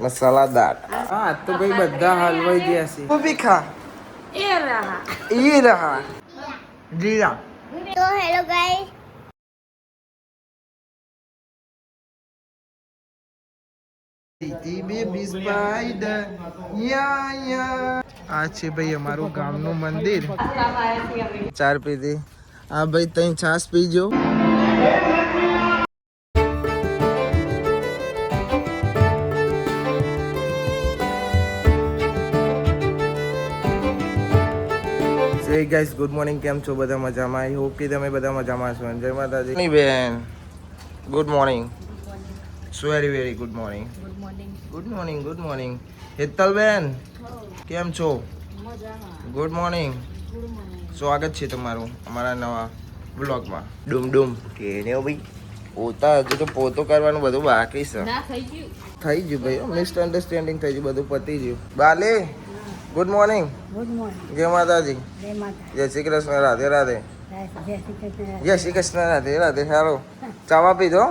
મસાલાદાર. હા તો ભાઈ બધા હલવાઈ ગયા છે. તું બી ખા. એ રહા જીરા. તો હેલો ગાઈસ, બેબી સ્પાઈડર યા આ છે ભાઈ અમારું ગામનું મંદિર. ચાર પીધી. આ ભાઈ તઈ છાસ પીજો. જય ગાઈસ, ગુડ મોર્નિંગ. કેમ છો બધા? મજામાં? આઈ હોપ કે તમે બધા મજામાં છો. જય માતાજી બેન. Good morning. Very very good morning. Good morning. Good morning. Hetal બેન કેમ છો? Good morning. સ્વાગત છે તમારું અમારા નવા બ્લોગમાં. ડૂમ ડૂમ કે ને ભાઈ પોતા હજુ તો પોતો કરવાનું બધું બાકી છે. થઈ ગયું ભાઈ, મિસઅન્ડરસ્ટેન્ડિંગ થઈ ગયું, બધું પતી ગયું. બાલે ગુડ મોર્નિંગ. જય માતાજી. જય શ્રી કૃષ્ણ. રાધે રાધે. જય શ્રી કૃષ્ણ. રાધે રાધે. સારો ચાવા પીધો.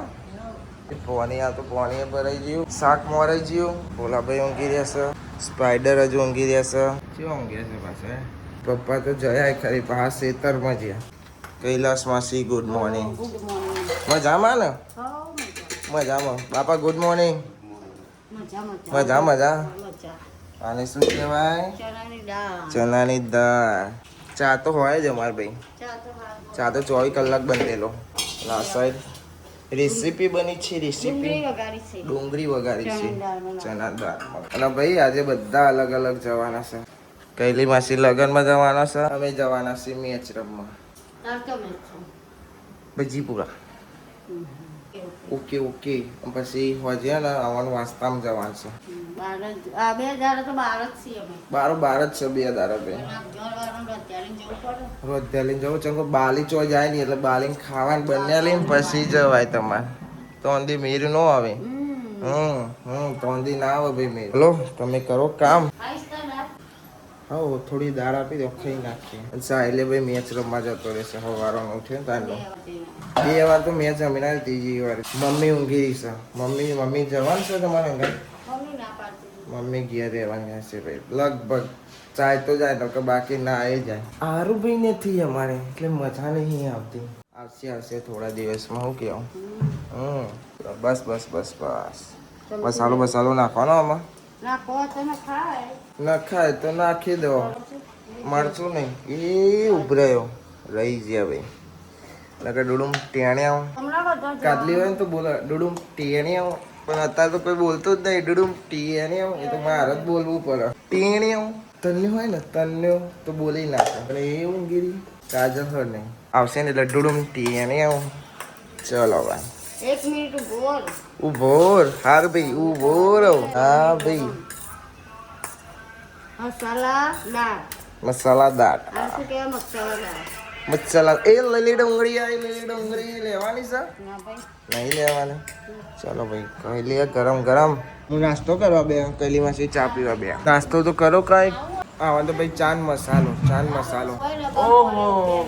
પોણી આ તો પોણી ભરાઈ ગયું, શાક મોરાઈ ગયું. ભોલાભાઈ ઊંઘી રહ્યા છે, સ્પાઈડર હજુ ઊંઘી રહ્યા છે. શું ઊંઘી છે પાછા? પપ્પા તો જયા ખરી પાછા ખેતરમાં જ્યાં. કૈલાસ માસી ગુડ મોર્નિંગ. મજામાં ને? મજામાં. બાપા ગુડ મોર્નિંગ. મજા મજા. આને શું કહેવાય? ચણાની દાળ. ચા તો હોય જ અમારે ભાઈ. ચા તો 24 કલાક બનેલો. આ સાઈડ રેસીપી બની છે. રેસીપી ડુંગળી વઘારી છે ચણા દાળમાં. અને ભાઈ આજે બધા અલગ અલગ જવાના છે. કૈલી માસી લગનમાં જવાના છે, અમે જવાના છીએ મેચ રમવા બજીપુરા. Okay okay. પછી હોજે ને આવવાનું વાસ્તામાં જવાનું છે. બાર જ છે 2 દાડા ભાઈ. રોજ લઈને જવું ચંગો બાલી ચો જાય નહીં એટલે બાલી ખાવાનું બન્યા લઈને પછી જવાય તમારે. તોંદી મીર નો આવે. તોંદી ના આવે ભાઈ મીર. હલો તમે કરો કામ. હા થોડી દાળ આપી દો, ખાઈ નાખીએ. એટલે ભાઈ મેચ રમવા જતો રહેશે. સવારનો ઉઠ્યો તારનો 2 વાર તો મેચ રમીને ત્રીજી વાર મમ્મી ઊંઘી રહી છે. મમ્મી જવાનું છે તમારે ઘર? મમ્મી ઘેર રહેવાની હશે ભાઈ લગભગ. જાય તો જાય તો કે બાકી ના આવી જાય. આરું ભાઈ નથી અમારે એટલે મજા નહીં આવતી. આવશે થોડા દિવસમાં. હું કેવું? બસ બસ બસ બસ. મસાલો નાખવાનો આમાં. નખાય તો નાખી દો. મરચું નહીં એ ઉભરાયો રહી ગયા ભાઈ. નકર ડુડુમ ટેણ્યા કાટલી હોય ને તો બોલે ડુડુમ ટેણ્યા. પણ અત્યારે તો કોઈ બોલતું જ નહીં. ડુડુમ ટેણ્યા એ તો મારે જ બોલવું પડે. ટેણ્યા તન્યું હોય ને તન્યું તો બોલી નાખે. પણ એ ઊંઘીરી કાજલ હોય નહીં આવશે ને એટલે ડુડુમ ટેણ્યા. ચલો ભાઈ 1 મિનિટ ઉભો. હાર ભાઈ ઉભો રહો. હા ભાઈ મસાલાદાર. મસાલા એ લીલી ડુંગળી લેવાની છે? નહીં લેવાની. ચલો ભાઈ કહી લે. ગરમ ગરમ હું નાસ્તો કરવા બે. કૈલી માસી ચા પીવા બે. નાસ્તો તો કરો કઈ. હા તો ભાઈ ચાંદ મસાલો. ઓહો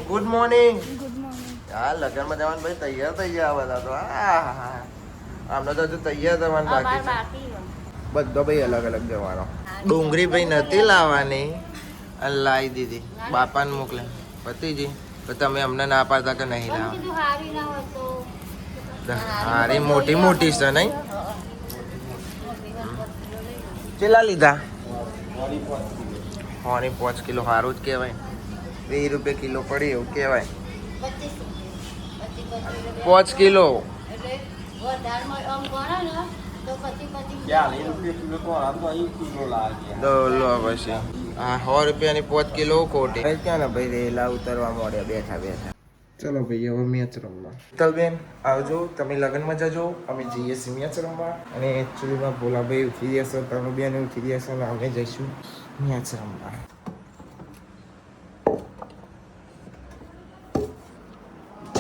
ગુડ મોર્નિંગ. હા લગનમાં જવાનું ભાઈ તૈયાર થઈ ગયા બધા તો. આમને તો હજુ તૈયાર થવાનું બાકી છે. બધો ભાઈ અલગ અલગ જવાનો. ડુંગળી ભાઈ નથી લાવવાની અને લાવી દીધી. બાપાને મોકલે પતિજી. તો તમે અમને ના પાડતા કે નહીં લાવવા? હારી મોટી છે નહીં? કેટલા લીધા? 5 કિલો. સારું જ કહેવાય. 20 રૂપિયા કિલો પડી એવું કહેવાય. 5 કિલો. પછી હા 100 રૂપિયાની 5 કિલો ખોટી. ક્યાં ને ભાઈ રેલા ઉતરવા મળ્યા બેઠા. ચલો ભાઈ હવે મેચ રમવા. બેન આવજો. તમે લગ્નમાં જજો, અમે જઈએ છીએ મેચ રમવા. અને એકચ્યુઅલીમાં ભોલાભાઈ ઉઠી જશે, તમે બેન ઉઠી જશે અને અમે જઈશું મેચ રમવા.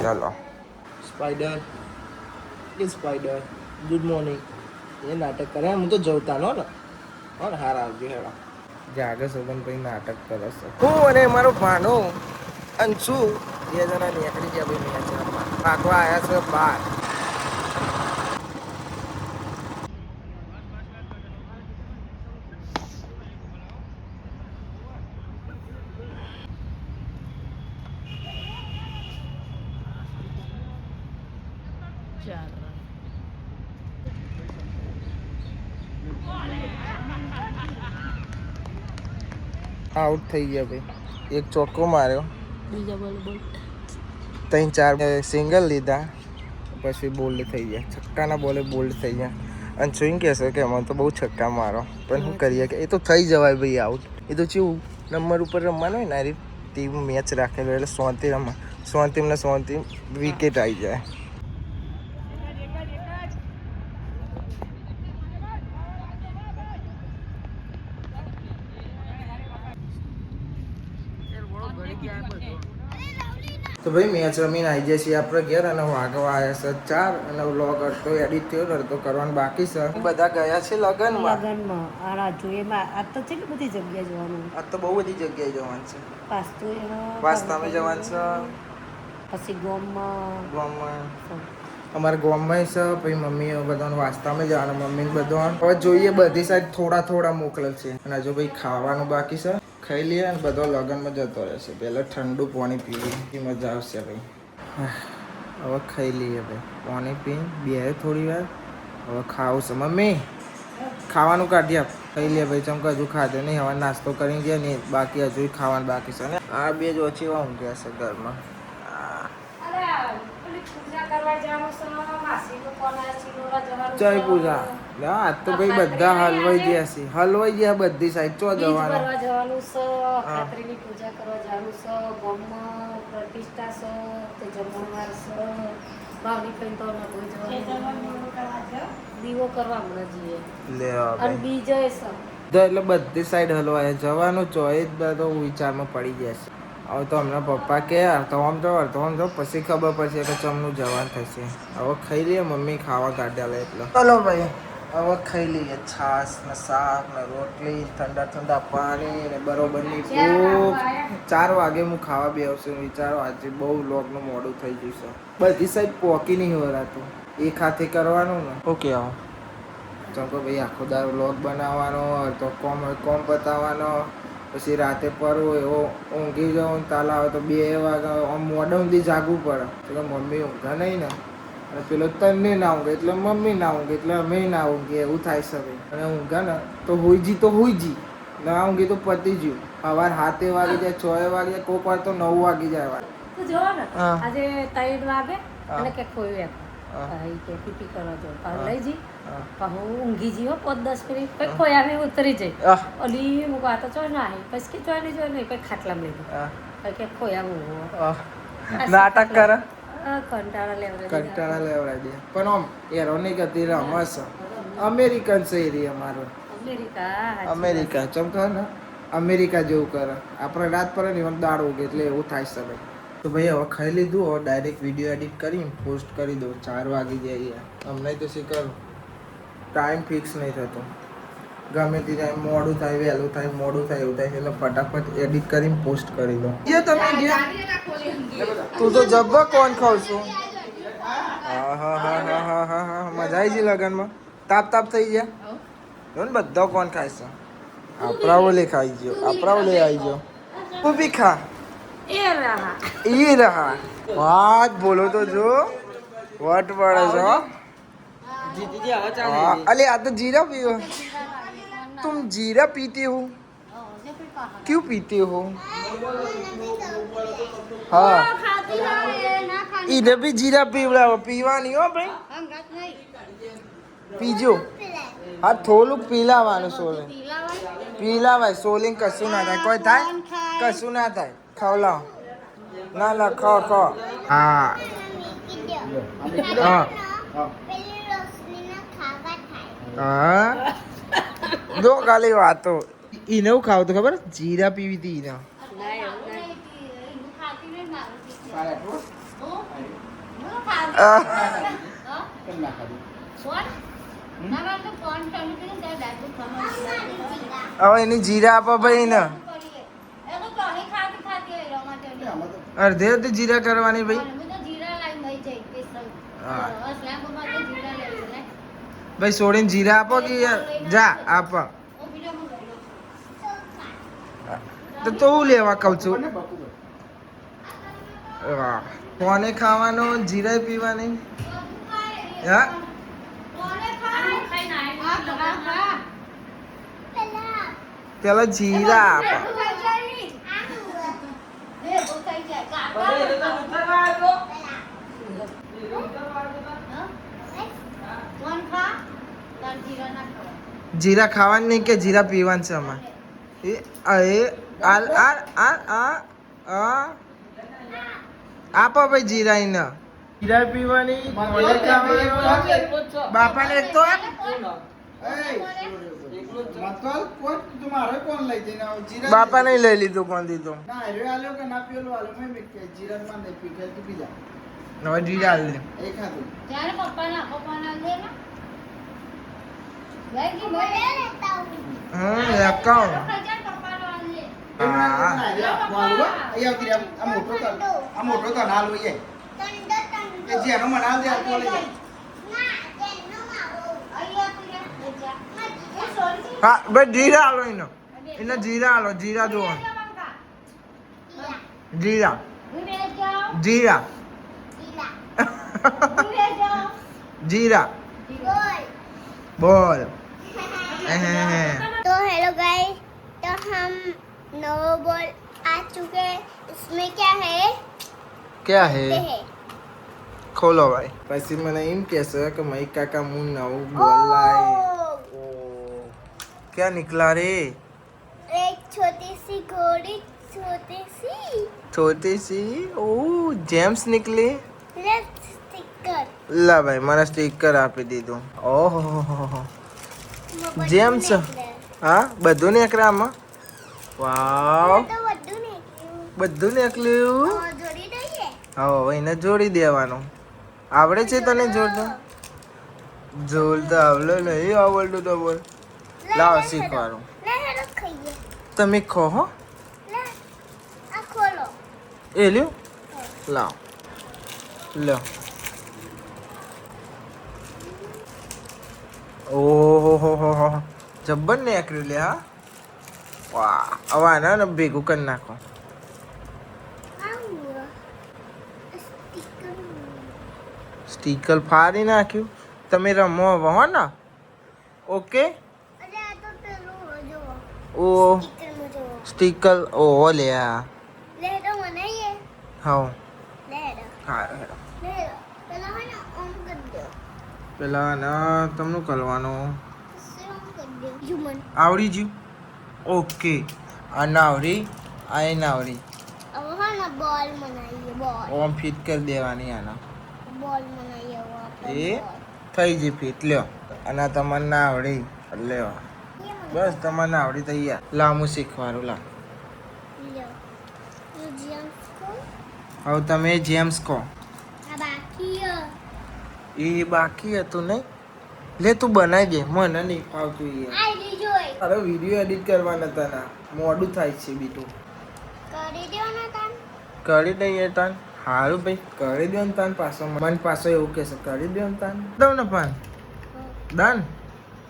ચાલો. Spider good morning. એ નાટક કરે. હું તો જવતાનો ને હાર આવજો. હેડા જાગે સોબન ભાઈ નાટક કરે છે. હું અને મારો ભાનો અંશુ 2 જણા નીકળી ગયા ભાઈ મેચ રમવા. પાકવા આવ્યા છે 12. આઉટ થઈ ગયા ભાઈ. એક ચોક્કો માર્યો, બીજા બોલ બોલ 3-4 સિંગલ લીધા, પછી બોલ્ડ થઈ ગયા. છક્કાના બોલે બોલ્ડ થઈ ગયા. અને શું કહેશો કે અમારે તો બહુ છક્કા મારો, પણ શું કરીએ કે એ તો થઈ જવાય ભાઈ આઉટ. એ તો કેવું નંબર ઉપર રમવાનું હોય ને, આ ટીમ મેચ રાખેલો એટલે સોંતી રમવા, સોંતીમને સોંતી વિકેટ આવી જાય. તો ભાઈ મેચ રમીને આવી જાય છીએ આપણે ઘેર, અને વાગવા આવ્યા છે 4, અને વ્લોગ અડધો એડિટ થયો, અડધો કરવાનું બાકી છે. બધા ગયા છે લગનમાં. લગનમાં આ રાજુએમાં આ તો કેટલી બધી જગ્યા જોવાનું. આ તો બહુ બધી જગ્યાએ જવાનું છે. વાસ્તામાં જવાનું છે, પછી ગોમમાં અમારા ગામમાં છે, પછી મમ્મી બધાને વાસ્તામાં જવાનું, મમ્મીને બધા. હવે જોઈએ બધી સાઈડ થોડા થોડા મોકલેલ છે, અને હજુ ભાઈ ખાવાનું બાકી છે. ખાઈ લઈએ અને બધો લગનમાં જતો રહેશે. પહેલાં ઠંડુ પાણી પીવી મજા આવશે ભાઈ. હવે ખાઈ લઈએ ભાઈ, પાણી પી બે થોડી વાર. હવે ખાવું છે. મમ્મી ખાવાનું કાઢી આપ, ખાઈ લે ભાઈ. ચમક હજુ ખાધું નહીં, હવે નાસ્તો કરી ગયા નહીં, બાકી હજુ ખાવાનું બાકી છે. ને આ બે જ ઓછી ઊંઘ્યા છે ઘરમાં. જય પૂજા. આજ તો ભાઈ બધા હલવાઈ ગયા છે, હલવાઈ ગયા બધી સાઈડ. ચો જવાનું ખાતરીની પૂજા કરવા જવાનું છે, ગોમમાં પ્રતિષ્ઠા છે, તે જમણવાર છે, ભાવની કઈ તો દીવો કરવા હમણાં જઈએ. લે અને બીજો છે એટલે બધી સાઈડ હલવાય જવાનું. ચોઈસ બધો વિચારમાં પડી ગયા છે. હવે તો હમણાં પપ્પા કે અર્ધોમ જો પછી ખબર પડશે કે ચમનું જવાન થશે. હવે ખાઈ લઈએ, મમ્મી ખાવા કાઢ્યા લે એટલે. ચલો ભાઈ હવે ખાઈ લઈએ. છાશ ને શાક ને રોટલી, ઠંડા પાણી ને બરોબરની ભૂખ. 4 વાગે હું ખાવા બેસું. વિચારો આજે બહુ લોગનું મોડું થઈ ગયું છે. બધી સાઈડ પોકી નહીં વરાતું, એક હાથે કરવાનું ને. ઓકે આવો ચમકો ભાઈ. આખો દારો લોગ બનાવવાનો, તો કોમ બતાવવાનો, પછી રાતે પરવું એવો ઊંઘી જાઉં. તાલા આવે તો 2 વાગે આમ મોડે ઊંધી જાગવું પડે. તો મમ્મી ઊંઘા નહીં ને, અને પેલો તને ના ઊંઘે એટલે મમ્મી ના ઊંઘે એટલે અમે ના ઊંઘીએ, એવું થાય છે. અને ઊંઘા ને તો હુઈજી, ના ઊંઘી તો પતી ગયું. સવાર 7 વાગી જાય, 6 વાગી જાય, કોઈક વાર તો 9 વાગી જાય. તું જો ને આજે 3 વાગે અને કે ખોયું એમ કે પીપી કરવા જો લઈ જી હું ઊંઘી જીવો 5-10 મિનિટ પછી ખોયા ઉતરી જઈ ઓલી હું વાત તો ના આવી પછી કે ચોય નહીં પછી ખાટલામાં લીધું કે ખોયા હું નાટક કરે, કંટાળા લેવડાવી દે. પણ આમ એરોની ગતિ રમસ અમેરિકન છે એરી. અમારો અમેરિકા ચમકા ને અમેરિકા જેવું કરે. આપણે રાત પડે ને દાળ ઉગે એટલે એવું થાય છે ભાઈ. તો ભાઈ હવે ખાઈ લીધું. હવે ડાયરેક્ટ વિડીયો એડિટ કરી પોસ્ટ કરી દો. 4 વાગી જાય. અમને તો શી કરું, ટાઈમ ફિક્સ નહીં થતો. ગમે તે ટાઈમ મોડું થાય, વહેલું થાય, મોડું થાય, એવું થાય એટલે ફટાફટ એડિટ કરીને પોસ્ટ કરી દો. જે તમે તું તો જબ્બા કોણ ખાવ છું. હા મજા આવી છે લગનમાં. તાપ થઈ ગયા જો ને. બધા કોણ ખાય છે. આપણા ઓલે ખાઈ ગયો, આપણા ઓલે આવી ગયો. તું બી ખા. એ રહા વાત બોલો તો જો વટ પડે છો. અલે આ તો जीरा पियो. तुम जीरा पीती हो? क्यों पीती हो? हाँ इधर भी जीरा पीवड़ा पीવાની હો ભાઈ. પીજો. હા થોડુંક પીલાવાનું સોલે. પીલાવાય સોલિંગ કશું ના થાય. કોઈ થાય કશું ના થાય. ખવલાવ ના ખો. હા જો ખાલી વાતો. એને હું ખાવ તો ખબર, જીરા પીવી હતી એને. હવે એની જીરા આપો ભાઈ ને. અડધે જીરા કરવાની ભાઈ. ભાઈ સોડીને જીરા આપો કે જા આપો. તો હું લેવા કહું છું. કોને ખાવાનો, જીરા પીવાની. હા પેલા જીરા આપો. જીરા ખાવાનું નહીં કે જીરા પીવાનું છે અમારે. એ આલ આ આ આ આ આપો ભાઈ જીરા એને. જીરા પીવાની બાપાને એક તો બાપા નહીં લઈ લીધું કોણ દીધું હવે જીરા લે. એકાઉન્ટ હા ભાઈ જીરા આલો એનો જીરા આલો. જીરા જુઓ જીરા જીરા જીરા बोल तो हेलो गाइस, तो हम नौ बॉल आ चुके हैं. इसमें क्या है? क्या है देखते हैं. खोलो भाई. પછી મને એમ કહેશે કે મય કાકા હું નવું બોલ લાય. क्या निकला रे? एक छोटी सी घोड़ी, छोटी सी ओ जेम्स निकली. Let's sticker. લા ભાઈ મને સ્ટીકર આપી દીધું. ઓહો જેમ્સ. હા બધું નીકળે આમાં. વાવ તો બધું નીકળ્યું. બધું નીકળ્યું. જોડી દઈએ. હવે એને જોડી દેવાનું. આવડે છે તને જોડતા? જોડતા આવડે નહીં આવડતું તો બોલ. લાવ શીખવાનું. લે હેલો ખાઈએ. તમે ખો હો. લે આ ખોલો. એ લ્યો લાવ લો. ઓહો જબ્બર ને એકર્યું લે. હા વાહ હવે આના ને ભેગું કરી નાખો. સ્ટીકર. સ્ટીકર ફાડી નાખ્યું. તમે રમો હવે હો ને. ઓકે. અરે આ તો પેલું જો ઓ સ્ટીકર જો. સ્ટીકર ઓહો લે. લે તો બનાઈએ. હા લે લે. હા લે પેલા હે ને ઓમ કરી દો. પેલા ના તમને કરવાનું સેમ કરી દો. હ્યુમન. આવડી ગયું. ઓકે આ ના આવડી આ એ ના આવડી. હવે હે ને બોલ બનાઈએ. બોલ ઓમ ફિટ કરી દેવાની આના. બોલ બનાઈએ આપણે. એ થઈ ગઈ ફિટ લ્યો. અને તમારે ના આવડી લ્યો. બસ તમારે ના આવડી તૈયાર. લામું શીખવાડું લા. લ્યો તું જેમ્સ કો. હવે તમે જેમ્સ કહો. આ બાકી એ બાકી હતું નહીં. લે તું બનાવી દે મને નહીં ફાવતું યાર. આ લીજોય. અરે વિડીયો એડિટ કરવાના હતા ના મોડું થાય છે બીજું. કરી દો ને તાન. કરી દઈએ તાન. સારું ભાઈ કરી દો ને તાન. પાછો મન પાછો એવું કહેશે કરી દો ને તાન. દઉં ને પાન ડન.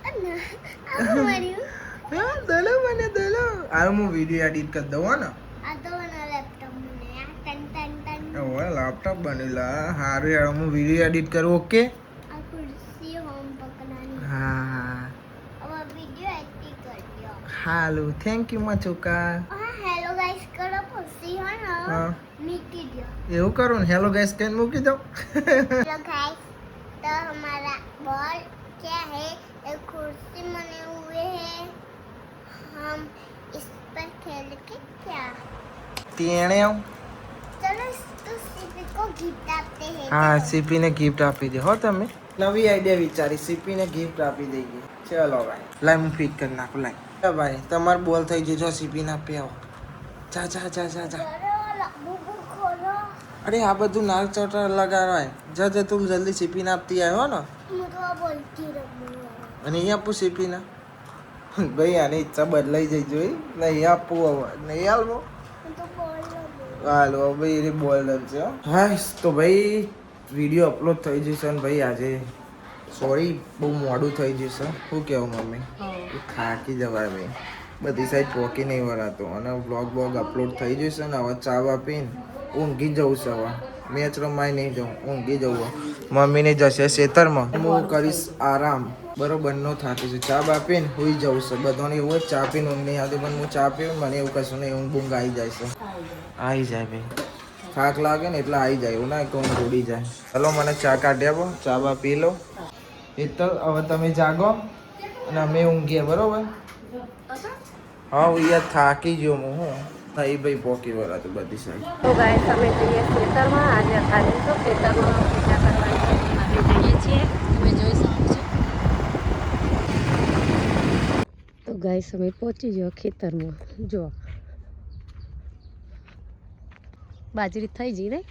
આ માર્યું. હા દલો મને દલો. આ હું વિડીયો એડિટ કરી દઉં હો ને. આ તો ના લેપટોપ મને આ ટન ટન ટન. હવે લેપટોપ બનેલા સારું યાર હું વિડીયો એડિટ કરું. ઓકે આ ખુરશી હોમ પકડાની. હા હવે વિડિયો એડિટ કરી દો. હાલું થેન્ક યુ મચુકા. હા હેલો ગાઈસ કરો પછી હો ને હા મીકી દો. એવું કરું ને હેલો ગાઈસ કહીને મૂકી દઉં. हेलो गाइस, तो हमारा बॉल क्या है? एक कुर्सी बने हुए हैं. हम इस पर खेल के क्या? તેણે चलो तो सीपी को गिफ्ट आते हैं. હા સીપીને ગિફ્ટ આપી દે હો તમે. નવી આઈડિયા વિચારી સીપીને ગિફ્ટ આપી દઈએ. ચલો ભાઈ લાઈ હું ફિટ કરી નાખું લાઈ. ભાઈ તમાર બોલ થઈ જજો સીપીને આપી આવો. જા જા જા જા જા. चलो बुबू खोलो. અરે આ બધું નાલ ચોટર લગાવાય. જા જા તું જલ્દી સીપીને આપતી આવ્યો ને. मुझे बोलती रहूँ. અને અહીં આપું સીપીને. ભાઈ આની ઈચ્છા બદલાઈ જઈ જોઈ. નહીં આપવું હવે નહીં હાલવું. तो बोल लो. હાલો ભાઈ એ બોલ છે. હા તો ભાઈ વિડીયો અપલોડ થઈ જશે ને ભાઈ આજે સોરી બહુ મોડું થઈ જશે. શું કહેવું મમ્મી થાકી જવાય ભાઈ. બધી સાઈડ પોકી નહીં વરાતું અને વ્લોગ અપલોડ થઈ જશે ને હવે ચા પીને ઊંઘી જવું છે હવે. મેચ રમાય નહીં જાઉં, ઊંઘી જવું. મમ્મીને જશે ખેતરમાં, હું કરીશ આરામ. બરોબર નો થાકી છે. ચા બા પીને હુઈ જવું છે. બધાને એવું જ ચા પીને ઊંઘ નહીં આવતી, પણ હું ચા પીવું મને એવું કશું નહીં, ઊંઘ બૂંઘ આવી જાય છે. આવી જાય ભાઈ, થાક લાગે ને એટલે આવી જાય, એવું ના કે ઊંઘ ઉડી જાય. ચલો મને ચા કાઢી આપો, ચા બા પી લો. એ તો હવે તમે જાગો અને અમે ઊંઘીએ, બરોબર? હા હું યાર થાકી ગયો હું. હું ભાઈ પોકી વળા તો બધી સાઈડ. તો ગાઈસ અમે જઈએ ખેતરમાં. આજે ખાલી તો ખેતરમાં પૂજા કરવાની માટે જઈએ છીએ, તમે જોઈ શકો છો. તો ગાઈસ અમે પહોંચી ગયો ખેતરમાં. જો બાજરી થઈ ગઈ ને.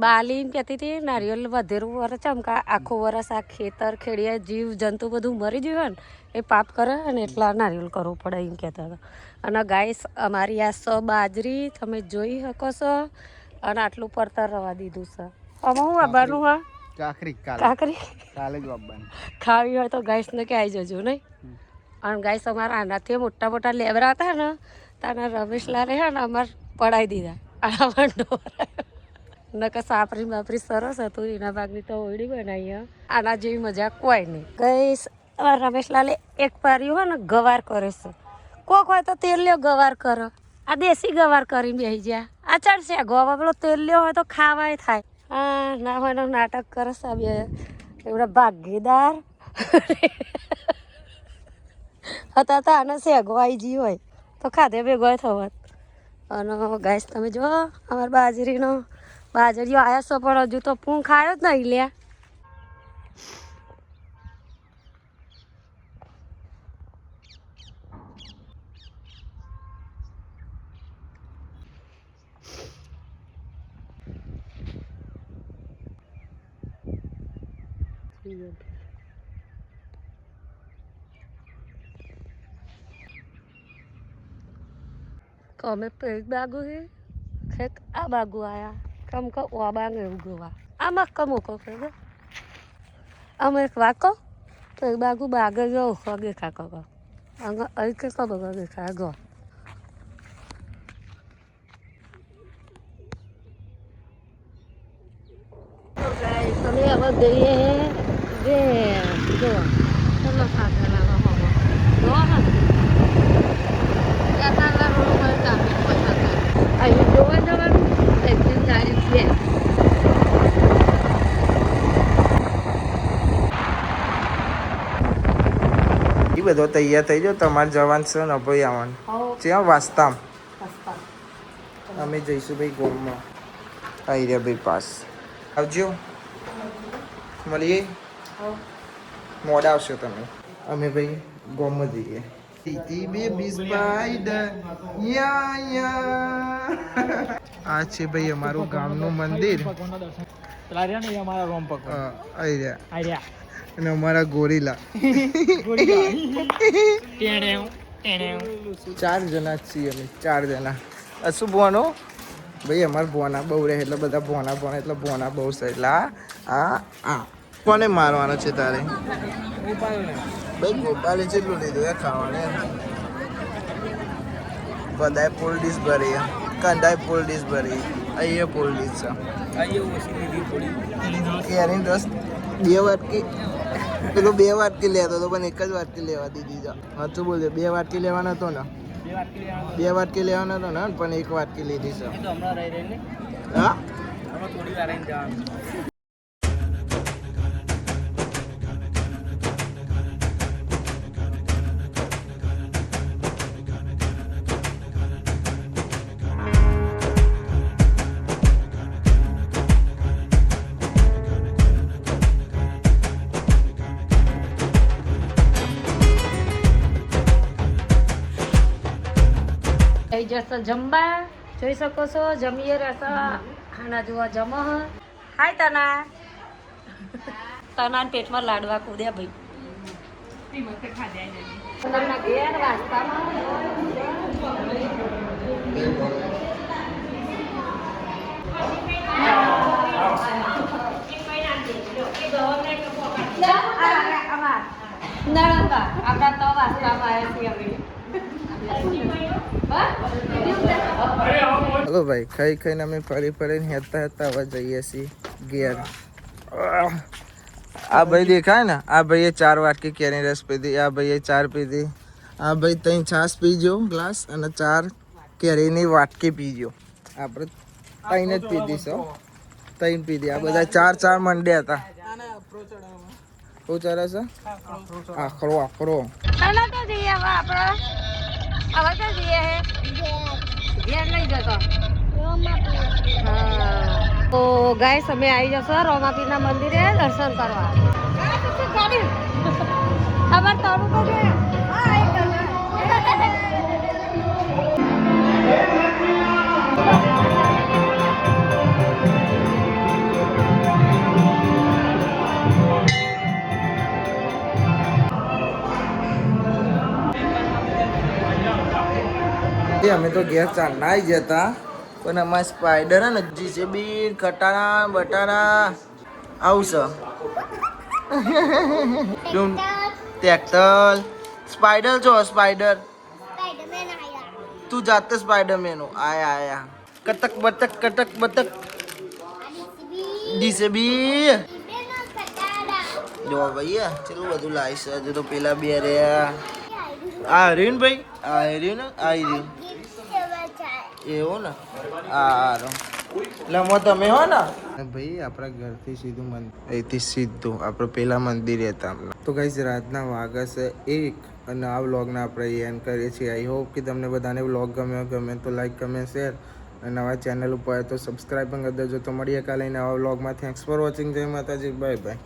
બાલીન કહેતી હતી નારિયેલ વધેરું વરસ ચમકા આખું વરસ આ ખેતર ખેડિયા જીવ જંતુ બધું મરી ગયું હોય ને એ પાપ કરે અને એટલા નારિયેલ કરવું પડે એમ કહેતા હતા. અને ગાઈસ અમારી આ બાજરી તમે જોઈ શકો છો અને આટલું પડતર રવા દીધું છે. આમાં હું આવવાનું હા કાકરી કાલે જ ખાવી હોય તો ગાઈસને કે આવી જજો નહીં. અને ગાઈસ અમારા આનાથી મોટા મોટા લેબરા હતા ને તાના રમેશલાલે હે ને અમારે પડાવી દીધા આ ઢોરા. નકર સાપરી બાપરી સરસ હતું, એના ભાગની તો ઓયડી બનાવી. આના જેવી મજા કોઈ નહીં. ગઈશ રમેશલાલે એક પાર્યું હોય ને ગવાર કરે છે. કોક હોય તો તેલ લ્યો ગવાર કરો, આ દેશી ગવાર કરીને બેસી જાય. આ ચડશે ગોવા પેલો તેલ લ્યો હોય તો ખાવાય થાય. હા ના હોય તો નાટક કરે છે બે એવડા ભાગીદાર હતા તો આને શેગો આવી જી હોય તો ખાધે ભેગો થવાત. અને ગાઈસ તમે જો અમારી બાજરીનો બાજરીઓ આવ્યા છો પણ હજુ તો પૂં ખાયો જ નહીં લ્યા. અમે પેટ બાગુ હે ખેક આ બાગુ આયા કમ કો વા બાગ એવું ગોવા આમાં કમો કો ફેગ અમે એક વાકો તો એક બાગુ બાગે જો હોગે ખાકો કો અંગ અઈ કે કો બગે ખાગો. તમે હવે ગઈએ હે જે જો ચલો ખાગલા હો જો હા કાકા રોડ પર કાપી પૈસા અહીં જોવા જવાનું એકદમ ગાડી છે. એ બધો તૈયાર થઈ ગયો, તમારે જવાનું છે ને ભાઈ આવવાનું ત્યાં વાસ્તા અમે જઈશું ભાઈ ગોમમાં. આવી રહ્યા ભાઈ પાસ આવજો, મળીએ. મોડા આવશો તમે. અમે ભાઈ ગોમમાં જઈએ. આ છે ભાઈ અમારું ગામનું મંદિર અને અમારા ગોરીલા 4 જણા છીએ અમે 4 જણા. શું ભોનો ભાઈ અમારા ભોના બહુ રહે એટલે બધા ભોના એટલે ભોના બહુ છે એટલે આ કોને મારવાનો છે તારે ભાઈ? ગોપાલે જેટલું લીધું એ ખાવાને બધાએ ફૂલ ડીશ ભરી, કંદાય ફૂલ ડીશ ભરી, અહીંયા ફૂલ ડીશ છે. કેરીનો રસ 2 વાટકી, પેલો 2 વાટકી લેતો હતો પણ 1 જ વાટકી લેવા દીધી છે. સાચું બોલ્યો, 2 વાટકી લેવાનો હતો ને, 2 વાટકી લેવાનો હતો ને પણ 1 વાટકી લીધી છે. હા થઈ જશે જમવા, જોઈ શકો છો જમીએ રહેશે. ખાના જોવા જમો. હાય તના. તના પેટમાં લાડવા કૂદ્યા ભાઈ. તના ઘેર વાસ્તામાં નળંગા આપણા તો વાસ્તામાં આવ્યા છીએ અમે. હલો ભાઈ, ખાઈને અમે ફરીને હેતા હવે જઈએ છીએ ઘેર. આ ભાઈ દેખાય ને, આ ભાઈએ 4 વાટકી કેરી રસ પીધી, આ ભાઈએ 4 પીધી, આ ભાઈ 3 છાશ પીજો ગ્લાસ અને 4 કેરીની વાટકી પીજો. આપણે 3 જ પીધી છે, 3 પીધી. આ બધા 4 મંડ્યા હતા. શું ચાલે છે? આખરો. તો જઈએ હવે આપણે. હવે તો જઈએ ઘેર લઈ જતો. તો ગાઈસ અમે આવી જશો રોમાપીરના મંદિરે દર્શન કરવા. અમાર તારું તો છે. અમે તો ઘેર ચાલના આવી જતા, પણ અમારા સ્પાઈડર હે ને જીસીબી કટારા બટારા આવશે. ટ્રેક્ટર સ્પાઈડર છો, સ્પાઈડર સ્પાઈડરમેન આયા. તું જાતે સ્પાઈડરમેન આયા. કટક બટક કટક બટક જીસીબી જો ભાઈ ચેટલું બધું લાવીશ. હજુ તો પેલા 2 રહ્યા. આ હર્યું ને ભાઈ, આ હર્યું ને, આ હર્યું એવું ને. લમો તમે હો ને ભાઈ. આપણા ઘરથી સીધું અહીંથી સીધું આપણે પેલા મંદિર હતા. તો ગાઈસ રાતના વાગે છે 1 અને આ વ્લોગને આપણે એન્ડ કરીએ છીએ. આઈ હોપ કે તમને બધાને વ્લોગ ગમે તો લાઈક કમેન્ટ શેર અને નવા ચેનલ ઉપર તો સબસ્ક્રાઈબ પણ કરી દેજો. તો મળીએ કાલે નવા વ્લોગમાં. Thanks for watching. જય માતાજી, બાય બાય.